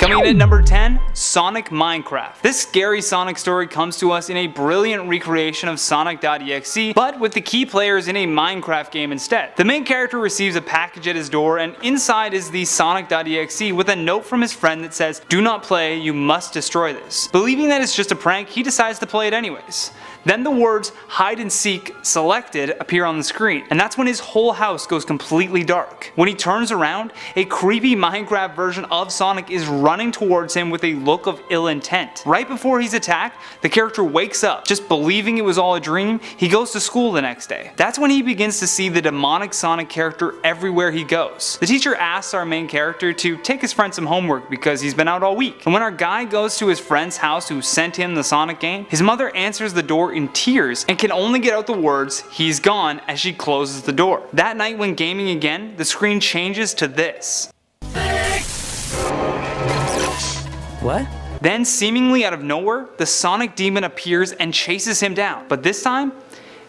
Coming in at number 10, Sonic Minecraft. This scary Sonic story comes to us in a brilliant recreation of Sonic.exe, but with the key players in a Minecraft game instead. The main character receives a package at his door, and inside is the Sonic.exe with a note from his friend that says, "Do not play, you must destroy this." Believing that it's just a prank, he decides to play it anyways. Then the words "hide and seek selected" appear on the screen, and that's when his whole house goes completely dark. When he turns around, a creepy Minecraft version of Sonic is running towards him with a look of ill intent. Right before he's attacked, the character wakes up. Just believing it was all a dream, he goes to school the next day. That's when he begins to see the demonic Sonic character everywhere he goes. The teacher asks our main character to take his friend some homework because he's been out all week. And when our guy goes to his friend's house who sent him the Sonic game, his mother answers the door in tears and can only get out the words "he's gone" as she closes the door. That night when gaming again, the screen changes to this. What? Then seemingly out of nowhere, the Sonic demon appears and chases him down, but this time,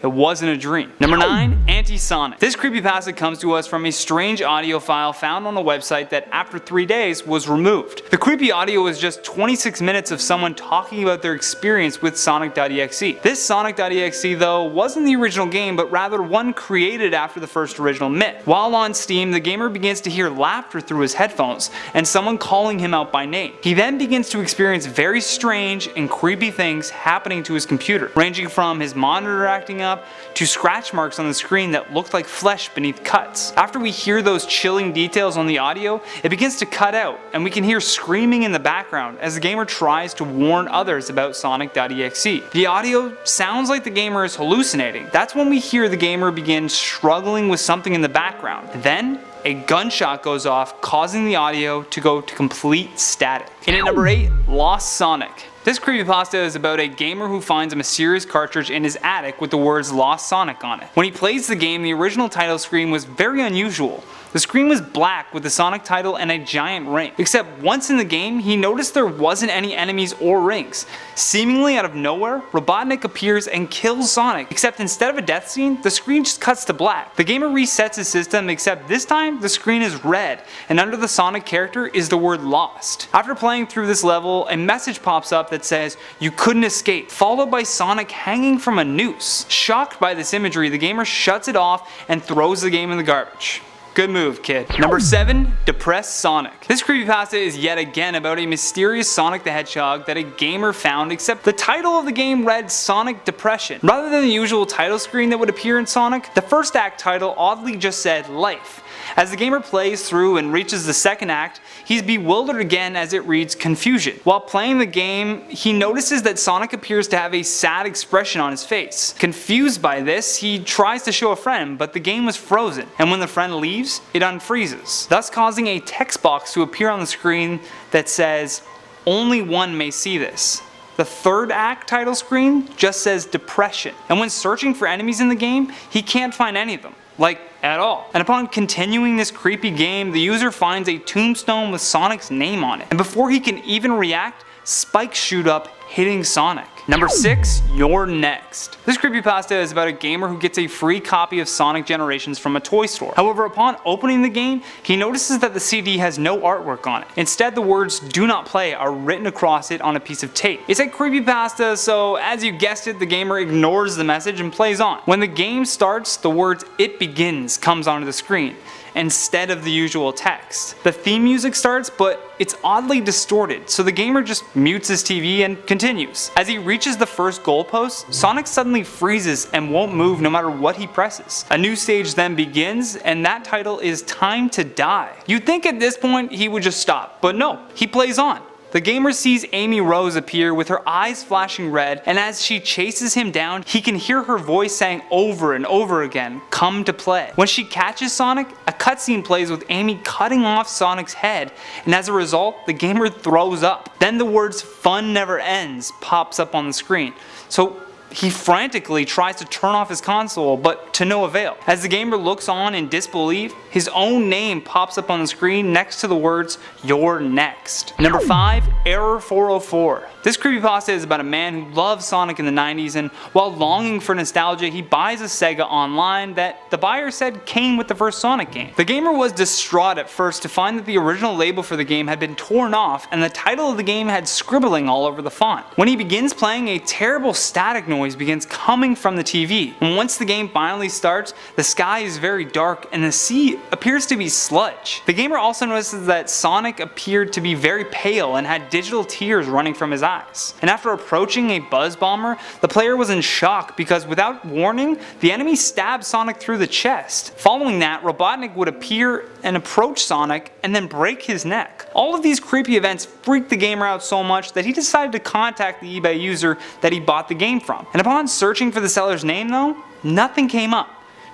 it wasn't a dream. Number 9, Anti-Sonic. This creepypasta comes to us from a strange audio file found on a website that after 3 days was removed. The creepy audio is just 26 minutes of someone talking about their experience with Sonic.exe. This Sonic.exe though wasn't the original game, but rather one created after the first original myth. While on Steam, the gamer begins to hear laughter through his headphones and someone calling him out by name. He then begins to experience very strange and creepy things happening to his computer, ranging from his monitor acting up to scratch marks on the screen that looked like flesh beneath cuts. After we hear those chilling details on the audio, it begins to cut out and we can hear screaming in the background as the gamer tries to warn others about Sonic.exe. The audio sounds like the gamer is hallucinating. That's when we hear the gamer begin struggling with something in the background. Then a gunshot goes off, causing the audio to go to complete static. In at number 8, Lost Sonic. This creepypasta is about a gamer who finds a mysterious cartridge in his attic with the words "Lost Sonic" on it. When he plays the game, the original title screen was very unusual. The screen was black with the Sonic title and a giant ring. Except once in the game, he noticed there wasn't any enemies or rings. Seemingly out of nowhere, Robotnik appears and kills Sonic, except instead of a death scene, the screen just cuts to black. The gamer resets his system, except this time the screen is red, and under the Sonic character is the word "lost." After playing through this level, a message pops up that says, "You couldn't escape," followed by Sonic hanging from a noose. Shocked by this imagery, the gamer shuts it off and throws the game in the garbage. Good move, kid. Number 7, Depressed Sonic. This creepypasta is yet again about a mysterious Sonic the Hedgehog that a gamer found, except the title of the game read Sonic Depression. Rather than the usual title screen that would appear in Sonic, the first act title oddly just said Life. As the gamer plays through and reaches the second act, he's bewildered again as it reads Confusion. While playing the game, he notices that Sonic appears to have a sad expression on his face. Confused by this, he tries to show a friend, but the game was frozen, and when the friend leaves, it unfreezes, thus causing a text box to appear on the screen that says, "Only one may see this." The third act title screen just says Depression, and when searching for enemies in the game, he can't find any of them. Like, at all. And upon continuing this creepy game, the user finds a tombstone with Sonic's name on it. And before he can even react, spikes shoot up, hitting Sonic. Number 6, You're Next. This creepypasta is about a gamer who gets a free copy of Sonic Generations from a toy store. However, upon opening the game, he notices that the CD has no artwork on it. Instead, the words "Do not play" are written across it on a piece of tape. It's a creepypasta, so as you guessed it, the gamer ignores the message and plays on. When the game starts, the words "It Begins" comes onto the screen instead of the usual text. The theme music starts, but it's oddly distorted, so the gamer just mutes his TV and continues. As he reaches the first goalpost, Sonic suddenly freezes and won't move no matter what he presses. A new stage then begins, and that title is Time to Die. You'd think at this point he would just stop, but no, he plays on. The gamer sees Amy Rose appear with her eyes flashing red, and as she chases him down, he can hear her voice saying over and over again, "Come to play." When she catches Sonic, a cutscene plays with Amy cutting off Sonic's head, and as a result, the gamer throws up. Then the words "Fun Never Ends" pops up on the screen. So he frantically tries to turn off his console, but to no avail. As the gamer looks on in disbelief, his own name pops up on the screen next to the words, "You're next." Number 5, Error 404. This creepypasta is about a man who loves Sonic in the 90s, and while longing for nostalgia, he buys a Sega Online that the buyer said came with the first Sonic game. The gamer was distraught at first to find that the original label for the game had been torn off and the title of the game had scribbling all over the font. When he begins playing, a terrible static noise begins coming from the TV, and once the game finally starts, the sky is very dark and the sea appears to be sludge. The gamer also notices that Sonic appeared to be very pale and had digital tears running from his eyes. And after approaching a buzz bomber, the player was in shock because without warning, the enemy stabbed Sonic through the chest. Following that, Robotnik would appear and approach Sonic and then break his neck. All of these creepy events freaked the gamer out so much that he decided to contact the eBay user that he bought the game from. And upon searching for the seller's name though, nothing came up.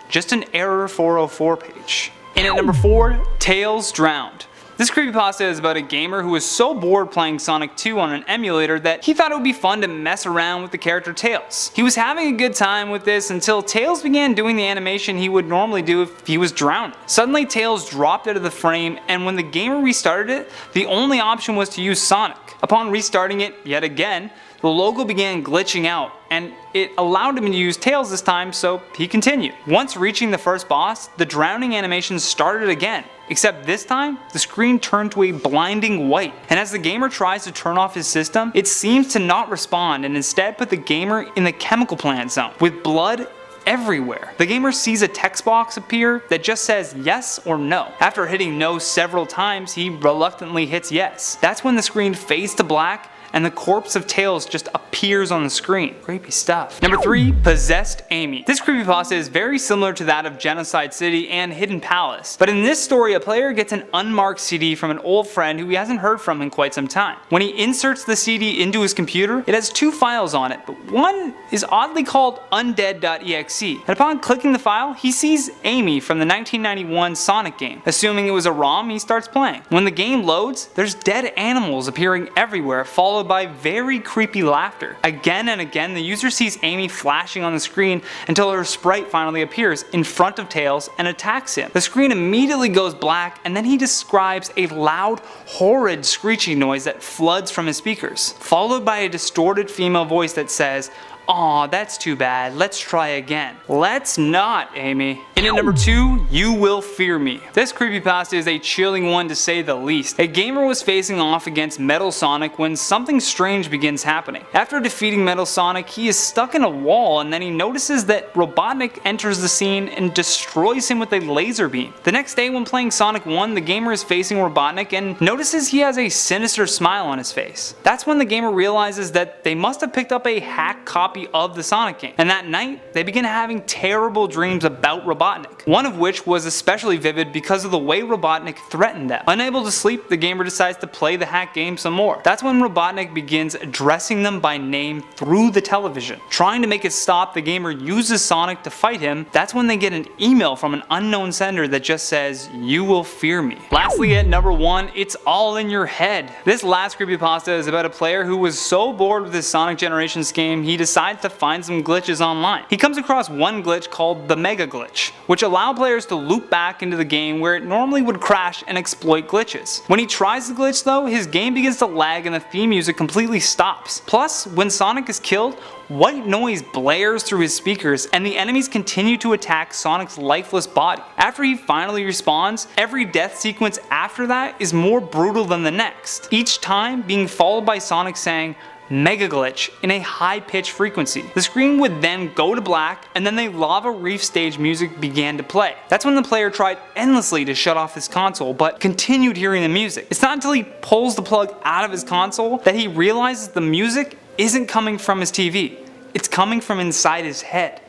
Just an Error 404 page. And at number 4, Tails Drowned. This creepypasta is about a gamer who was so bored playing Sonic 2 on an emulator that he thought it would be fun to mess around with the character Tails. He was having a good time with this until Tails began doing the animation he would normally do if he was drowning. Suddenly Tails dropped out of the frame, and when the gamer restarted it, the only option was to use Sonic. Upon restarting it yet again, the logo began glitching out, and it allowed him to use Tails this time, so he continued. Once reaching the first boss, the drowning animation started again, except this time, the screen turned to a blinding white. And as the gamer tries to turn off his system, it seems to not respond and instead put the gamer in the chemical plant zone, with blood everywhere. The gamer sees a text box appear that just says yes or no. After hitting no several times, he reluctantly hits yes. That's when the screen fades to black and the corpse of Tails just appears on the screen. Creepy stuff. Number 3, Possessed Amy. This creepypasta is very similar to that of Genocide City and Hidden Palace, but in this story a player gets an unmarked CD from an old friend who he hasn't heard from in quite some time. When he inserts the CD into his computer, it has 2 files on it, but one is oddly called undead.exe, and upon clicking the file, he sees Amy from the 1991 Sonic game. Assuming it was a ROM, he starts playing. When the game loads, there's dead animals appearing everywhere, followed by very creepy laughter. Again and again, the user sees Amy flashing on the screen until her sprite finally appears in front of Tails and attacks him. The screen immediately goes black, and then he describes a loud, horrid screeching noise that floods from his speakers, followed by a distorted female voice that says, "Aw, that's too bad. Let's try again." Let's not, Amy. And at number 2, You Will Fear Me. This creepypasta is a chilling one to say the least. A gamer was facing off against Metal Sonic when something strange begins happening. After defeating Metal Sonic, he is stuck in a wall, and then he notices that Robotnik enters the scene and destroys him with a laser beam. The next day when playing Sonic 1, the gamer is facing Robotnik and notices he has a sinister smile on his face. That's when the gamer realizes that they must have picked up a hack copy of the Sonic game, and that night they begin having terrible dreams about Robotnik, one of which was especially vivid because of the way Robotnik threatened them. Unable to sleep, the gamer decides to play the hack game some more. That's when Robotnik begins addressing them by name through the television. Trying to make it stop, the gamer uses Sonic to fight him. That's when they get an email from an unknown sender that just says, "You will fear me." Lastly, at number 1, It's All in Your Head. This last creepypasta is about a player who was so bored with his Sonic Generations game, he decides to find some glitches online. He comes across one glitch called the Mega Glitch, which allow players to loop back into the game where it normally would crash and exploit glitches. When he tries the glitch though, his game begins to lag and the theme music completely stops. Plus, when Sonic is killed, white noise blares through his speakers and the enemies continue to attack Sonic's lifeless body. After he finally respawns, every death sequence after that is more brutal than the next, each time being followed by Sonic saying, "Mega Glitch" in a high-pitched frequency. The screen would then go to black, and then the Lava Reef stage music began to play. That's when the player tried endlessly to shut off his console, but continued hearing the music. It's not until he pulls the plug out of his console that he realizes the music isn't coming from his TV. It's coming from inside his head.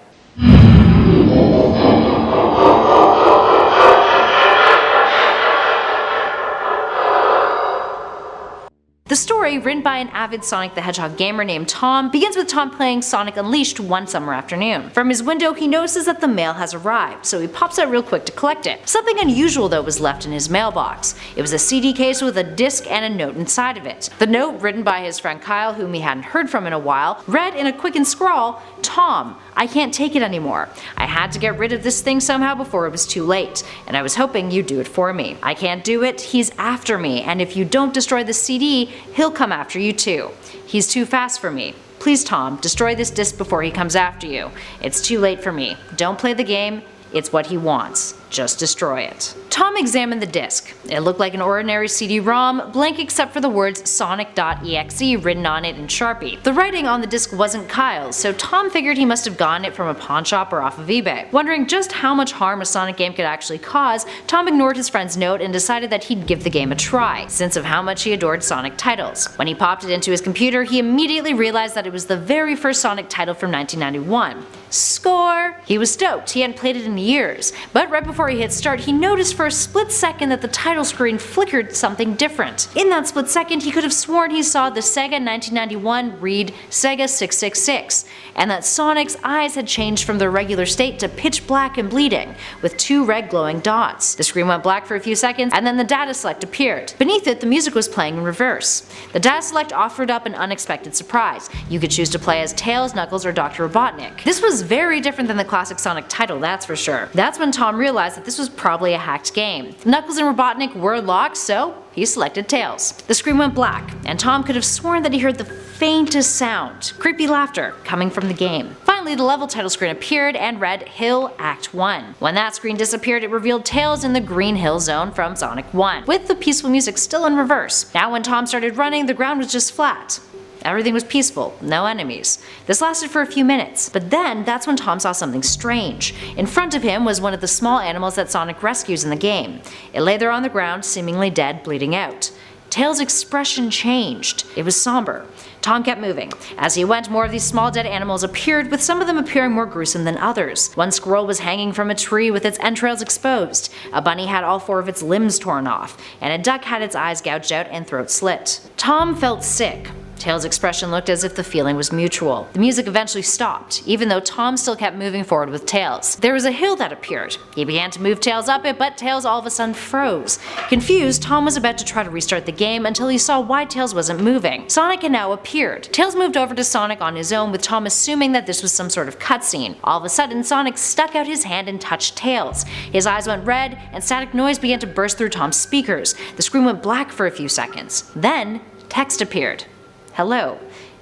The The story, written by an avid Sonic the Hedgehog gamer named Tom, begins with Tom playing Sonic Unleashed one summer afternoon. From his window, he notices that the mail has arrived, so he pops out real quick to collect it. Something unusual though was left in his mailbox. It was a CD case with a disc and a note inside of it. The note, written by his friend Kyle, whom he hadn't heard from in a while, read in a quickened scrawl, "Tom, I can't take it anymore. I had to get rid of this thing somehow before it was too late, and I was hoping you'd do it for me. I can't do it, he's after me, and if you don't destroy the CD, he'll come after you too. He's too fast for me. Please Tom, destroy this disc before he comes after you. It's too late for me. Don't play the game, it's what he wants. Just destroy it." Tom examined the disc. It looked like an ordinary CD-ROM, blank except for the words Sonic.exe written on it in Sharpie. The writing on the disc wasn't Kyle's, so Tom figured he must have gotten it from a pawn shop or off of eBay. Wondering just how much harm a Sonic game could actually cause, Tom ignored his friend's note and decided that he'd give the game a try, since of how much he adored Sonic titles. When he popped it into his computer, he immediately realized that it was the very first Sonic title from 1991. Score! He was stoked, he hadn't played it in years, but right before he hit start, he noticed for a split second that the title screen flickered something different. In that split second, he could have sworn he saw the Sega 1991 read Sega 666, and that Sonic's eyes had changed from their regular state to pitch black and bleeding, with 2 red glowing dots. The screen went black for a few seconds, and then the data select appeared. Beneath it, the music was playing in reverse. The data select offered up an unexpected surprise. You could choose to play as Tails, Knuckles, or Dr. Robotnik. This was very different than the classic Sonic title, that's for sure. That's when Tom realized that this was probably a hacked game. Knuckles and Robotnik were locked, so he selected Tails. The screen went black, and Tom could have sworn that he heard the faintest sound, creepy laughter, coming from the game. Finally, the level title screen appeared and read Hill Act 1. When that screen disappeared, it revealed Tails in the Green Hill Zone from Sonic 1, with the peaceful music still in reverse. Now when Tom started running, the ground was just flat. Everything was peaceful, no enemies. This lasted for a few minutes, but then that's when Tom saw something strange. In front of him was one of the small animals that Sonic rescues in the game. It lay there on the ground, seemingly dead, bleeding out. Tails' expression changed. It was somber. Tom kept moving. As he went, more of these small dead animals appeared, with some of them appearing more gruesome than others. One squirrel was hanging from a tree with its entrails exposed. A bunny had all 4 of its limbs torn off, and a duck had its eyes gouged out and throat slit. Tom felt sick. Tails' expression looked as if the feeling was mutual. The music eventually stopped, even though Tom still kept moving forward with Tails. There was a hill that appeared. He began to move Tails up it, but Tails all of a sudden froze. Confused, Tom was about to try to restart the game until he saw why Tails wasn't moving. Sonic had now appeared. Tails moved over to Sonic on his own, with Tom assuming that this was some sort of cutscene. All of a sudden, Sonic stuck out his hand and touched Tails. His eyes went red, and static noise began to burst through Tom's speakers. The screen went black for a few seconds. Then, text appeared. "Hello,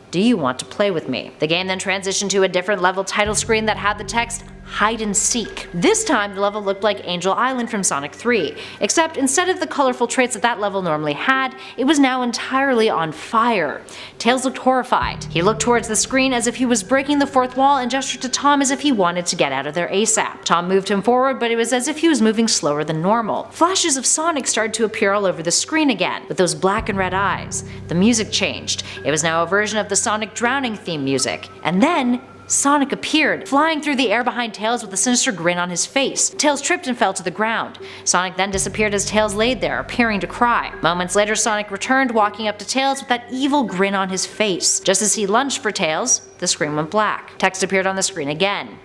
do you want to play with me?" The game then transitioned to a different level title screen that had the text "Hide and Seek." This time the level looked like Angel Island from Sonic 3, except instead of the colorful traits that level normally had, it was now entirely on fire. Tails looked horrified. He looked towards the screen as if he was breaking the 4th wall and gestured to Tom as if he wanted to get out of there ASAP. Tom moved him forward, but it was as if he was moving slower than normal. Flashes of Sonic started to appear all over the screen again, with those black and red eyes. The music changed. It was now a version of the Sonic Drowning theme music. And then Sonic appeared, flying through the air behind Tails with a sinister grin on his face. Tails tripped and fell to the ground. Sonic then disappeared as Tails laid there, appearing to cry. Moments later, Sonic returned, walking up to Tails with that evil grin on his face. Just as he lunged for Tails, the screen went black. Text appeared on the screen again.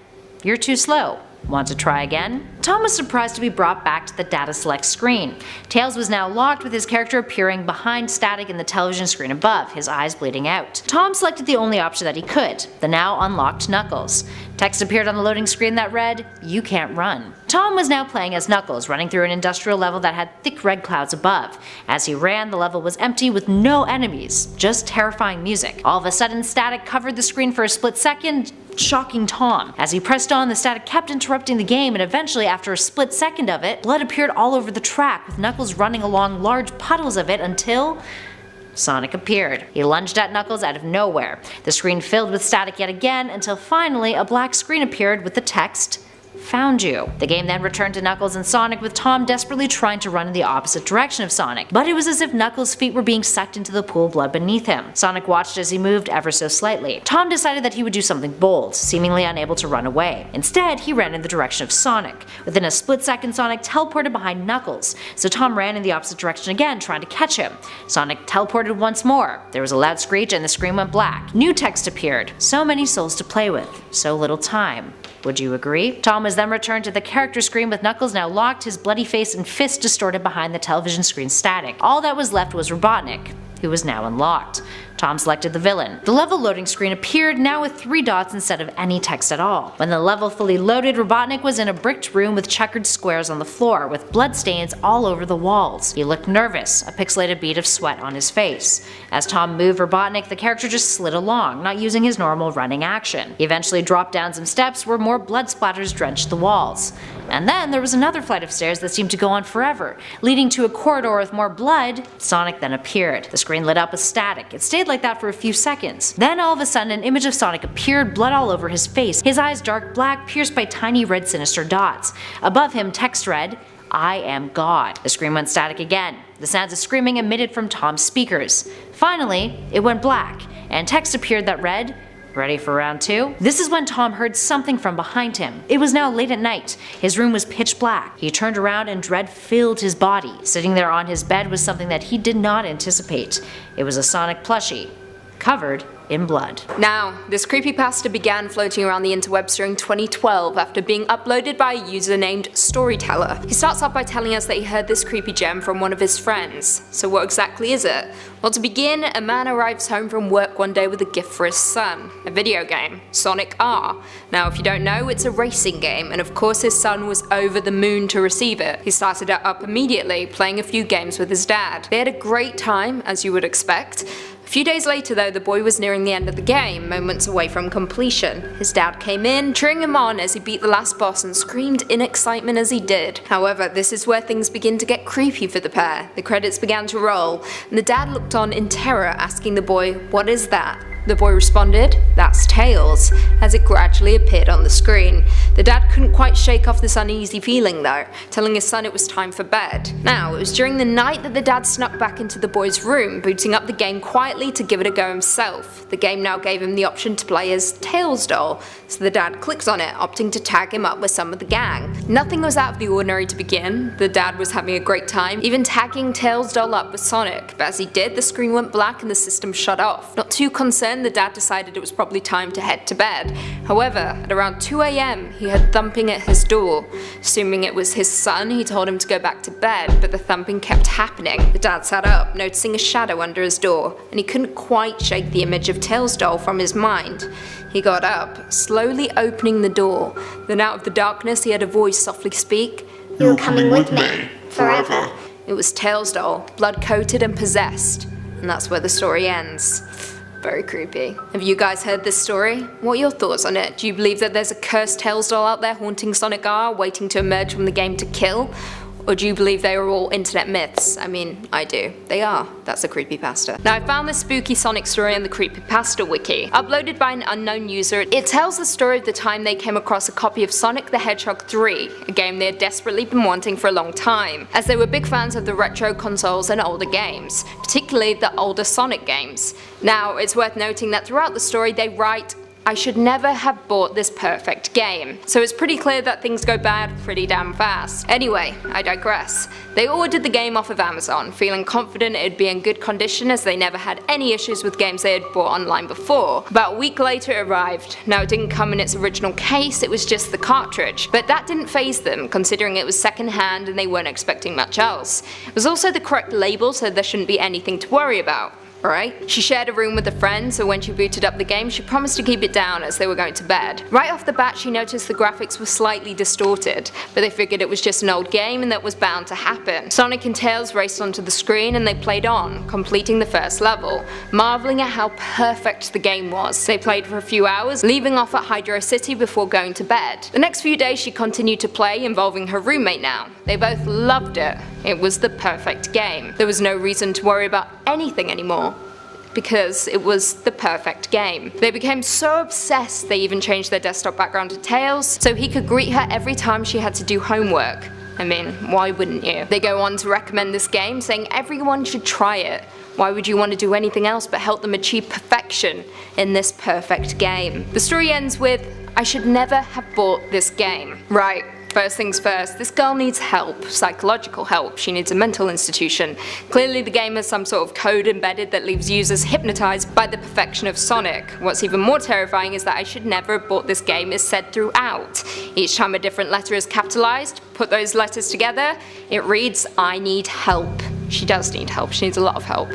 "You're too slow. Want to try again?" Tom was surprised to be brought back to the data select screen. Tails was now locked, with his character appearing behind static in the television screen above, his eyes bleeding out. Tom selected the only option that he could, the now unlocked Knuckles. Text appeared on the loading screen that read, "You can't run." Tom was now playing as Knuckles, running through an industrial level that had thick red clouds above. As he ran, the level was empty with no enemies, just terrifying music. All of a sudden, static covered the screen for a split second, shocking Tom. As he pressed on, the static kept interrupting the game, and eventually, after a split second of it, blood appeared all over the track, with Knuckles running along large puddles of it until Sonic appeared. He lunged at Knuckles out of nowhere. The screen filled with static yet again, until finally a black screen appeared with the text, found you. The game then returned to Knuckles and Sonic, with Tom desperately trying to run in the opposite direction of Sonic, but it was as if Knuckles' feet were being sucked into the pool of blood beneath him. Sonic watched as he moved ever so slightly. Tom decided that he would do something bold, seemingly unable to run away. Instead, he ran in the direction of Sonic. Within a split second, Sonic teleported behind Knuckles, so Tom ran in the opposite direction again, trying to catch him. Sonic teleported once more. There was a loud screech and the screen went black. New text appeared. So many souls to play with, so little time. Would you agree? Tom was then returned to the character screen, with Knuckles now locked, his bloody face and fists distorted behind the television screen static. All that was left was Robotnik, who was now unlocked. Tom selected the villain. The level loading screen appeared, now with 3 dots instead of any text at all. When the level fully loaded, Robotnik was in a bricked room with checkered squares on the floor, with bloodstains all over the walls. He looked nervous, a pixelated bead of sweat on his face. As Tom moved Robotnik, the character just slid along, not using his normal running action. He eventually dropped down some steps where more blood splatters drenched the walls. And then there was another flight of stairs that seemed to go on forever, leading to a corridor with more blood. Sonic then appeared. The screen lit up with static. It stayed like that for a few seconds. Then all of a sudden an image of Sonic appeared, blood all over his face, his eyes dark black, pierced by tiny red sinister dots. Above him text read, "I am God." The screen went static again. The sounds of screaming emitted from Tom's speakers. Finally, it went black, and text appeared that read, "Ready for round 2? This is when Tom heard something from behind him. It was now late at night. His room was pitch black. He turned around and dread filled his body. Sitting there on his bed was something that he did not anticipate. It was a Sonic plushie, covered in blood. Now, this creepypasta began floating around the interwebs during 2012 after being uploaded by a user named Storyteller. He starts off by telling us that he heard this creepy gem from one of his friends. So what exactly is it? Well, to begin, a man arrives home from work one day with a gift for his son, a video game, Sonic R. Now, if you don't know, it's a racing game, and of course his son was over the moon to receive it. He started it up immediately, playing a few games with his dad. They had a great time, as you would expect. A few days later though, the boy was nearing the end of the game, moments away from completion. His dad came in, cheering him on as he beat the last boss and screamed in excitement as he did. However, this is where things begin to get creepy for the pair. The credits began to roll, and the dad looked on in terror, asking the boy, "What is that?" The boy responded, "That's Tails," as it gradually appeared on the screen. The dad couldn't quite shake off this uneasy feeling though, telling his son it was time for bed. Now, it was during the night that the dad snuck back into the boy's room, booting up the game quietly to give it a go himself. The game now gave him the option to play as Tails doll, so the dad clicked on it, opting to tag him up with some of the gang. Nothing was out of the ordinary to begin. The dad was having a great time, even tagging Tails doll up with Sonic, but as he did, the screen went black and the system shut off. Not too concerned, the dad decided it was probably time to head to bed. However, at around 2 AM, he heard thumping at his door. Assuming it was his son, he told him to go back to bed, but the thumping kept happening. The dad sat up, noticing a shadow under his door, and he couldn't quite shake the image of Tails doll from his mind. He got up, slowly opening the door. Then out of the darkness, he heard a voice softly speak, "You're coming with me, forever." It was Tails doll, blood-coated and possessed. And that's where the story ends. Very creepy. Have you guys heard this story? What are your thoughts on it? Do you believe that there's a cursed Tails doll out there haunting Sonic R, waiting to emerge from the game to kill? Or do you believe they are all internet myths? I mean, I do. They are. That's a creepypasta. Now, I found this spooky Sonic story on the Creepypasta wiki, uploaded by an unknown user. It tells the story of the time they came across a copy of Sonic the Hedgehog 3, a game they had desperately been wanting for a long time, as they were big fans of the retro consoles and older games, particularly the older Sonic games. Now, it's worth noting that throughout the story they write, "I should never have bought this perfect game." So it's pretty clear that things go bad pretty damn fast. Anyway, I digress. They ordered the game off of Amazon, feeling confident it'd be in good condition as they never had any issues with games they had bought online before. About a week later it arrived. Now, it didn't come in its original case, it was just the cartridge. But that didn't faze them, considering it was second hand and they weren't expecting much else. It was also the correct label, so there shouldn't be anything to worry about. Right? She shared a room with a friend, so when she booted up the game, she promised to keep it down as they were going to bed. Right off the bat, she noticed the graphics were slightly distorted, but they figured it was just an old game and that was bound to happen. Sonic and Tails raced onto the screen and they played on, completing the first level, marveling at how perfect the game was. They played for a few hours, leaving off at Hydro City before going to bed. The next few days she continued to play, involving her roommate now. They both loved it. It was the perfect game. There was no reason to worry about anything anymore, because it was the perfect game. They became so obsessed they even changed their desktop background to Tails so he could greet her every time she had to do homework. I mean, why wouldn't you? They go on to recommend this game, saying everyone should try it. Why would you want to do anything else but help them achieve perfection in this perfect game? The story ends with, I should never have bought this game. Right. First things first, this girl needs help, psychological help. She needs a mental institution. Clearly the game has some sort of code embedded that leaves users hypnotized by the perfection of Sonic. What's even more terrifying is that I should never have bought this game is said throughout. Each time a different letter is capitalized, put those letters together, it reads, I need help. She does need help, she needs a lot of help.